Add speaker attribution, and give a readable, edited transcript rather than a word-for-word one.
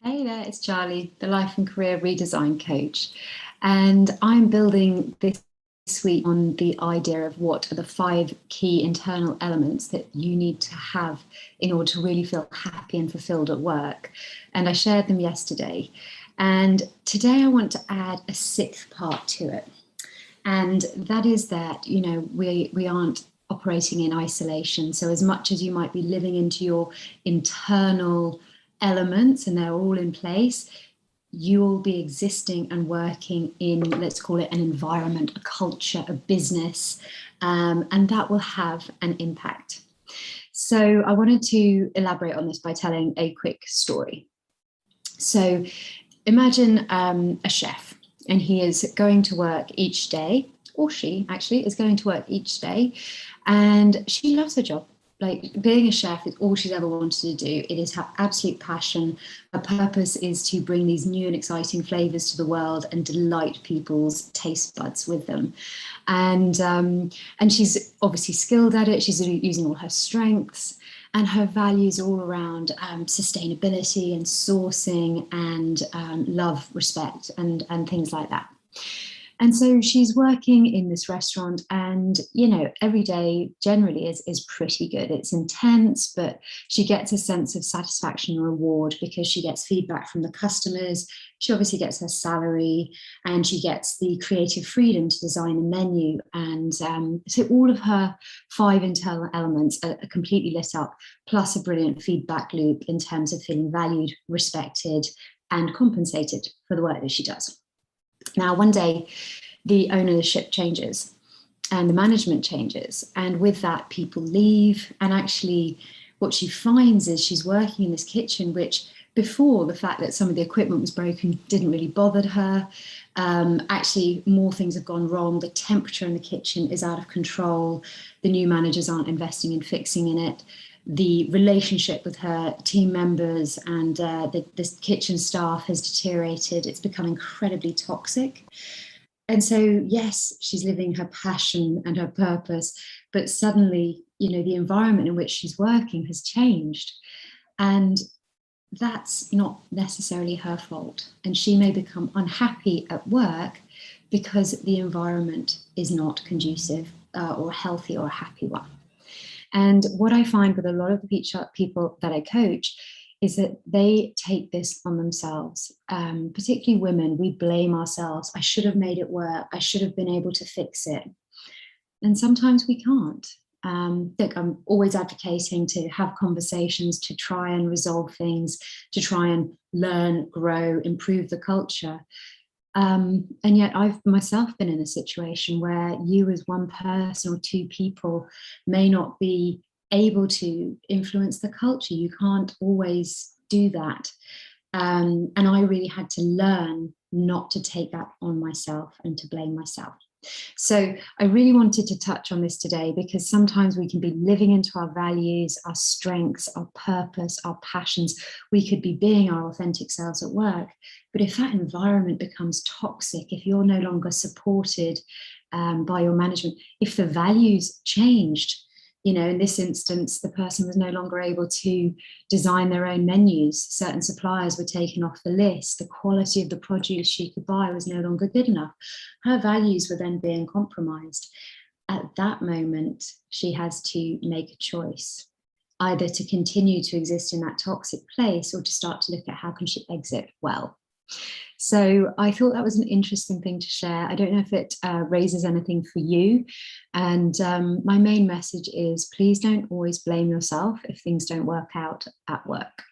Speaker 1: Hey there, it's Charlie, the Life and Career Redesign Coach. And I'm building this week on the idea of what are the five key internal elements that you need to have in order to really feel happy and fulfilled at work. And I shared them yesterday. And today I want to add a sixth part to it. And that is that, we aren't operating in isolation. So as much as you might be living into your internal elements and they're all in place, you will be existing and working in, let's call it an environment, a culture, a business, and that will have an impact. So I wanted to elaborate on this by telling a quick story. So imagine a chef, and he is going to work each day, or she actually is going to work each day, and she loves her job. Like, being a chef is all she's ever wanted to do. It is her absolute passion. Her purpose is to bring these new and exciting flavors to the world and delight people's taste buds with them. And she's obviously skilled at it. She's using all her strengths, and her values all around sustainability and sourcing and love, respect, and things like that. And so she's working in this restaurant, and, every day generally is pretty good. It's intense, but she gets a sense of satisfaction and reward because she gets feedback from the customers. She obviously gets her salary, and she gets the creative freedom to design a menu. And so all of her five internal elements are completely lit up, plus a brilliant feedback loop in terms of feeling valued, respected, and compensated for the work that she does. Now, one day, the ownership changes and the management changes. And with that, people leave. And actually, what she finds is she's working in this kitchen, which before, the fact that some of the equipment was broken didn't really bother her. Actually, more things have gone wrong. The temperature in the kitchen is out of control. The new managers aren't investing in fixing in it. The relationship with her team members and the kitchen staff has deteriorated. It's become incredibly toxic. And so, yes, she's living her passion and her purpose, but suddenly, the environment in which she's working has changed. And that's not necessarily her fault. And she may become unhappy at work because the environment is not conducive or healthy or a happy one. And what I find with a lot of the people that I coach is that they take this on themselves, particularly women. We blame ourselves. I should have made it work. I should have been able to fix it. And sometimes we can't. Look, I'm always advocating to have conversations, to try and resolve things, to try and learn, grow, improve the culture. And yet I've myself been in a situation where you as one person or two people may not be able to influence the culture. You can't always do that. And I really had to learn not to take that on myself and to blame myself. So I really wanted to touch on this today because sometimes we can be living into our values, our strengths, our purpose, our passions. We could be being our authentic selves at work. But if that environment becomes toxic, if you're no longer supported by your management, if the values changed, in this instance, the person was no longer able to design their own menus. Certain suppliers were taken off the list. The quality of the produce she could buy was no longer good enough. Her values were then being compromised. At that moment, she has to make a choice, either to continue to exist in that toxic place or to start to look at how can she exit well. So I thought that was an interesting thing to share. I don't know if it raises anything for you. And my main message is, please don't always blame yourself if things don't work out at work.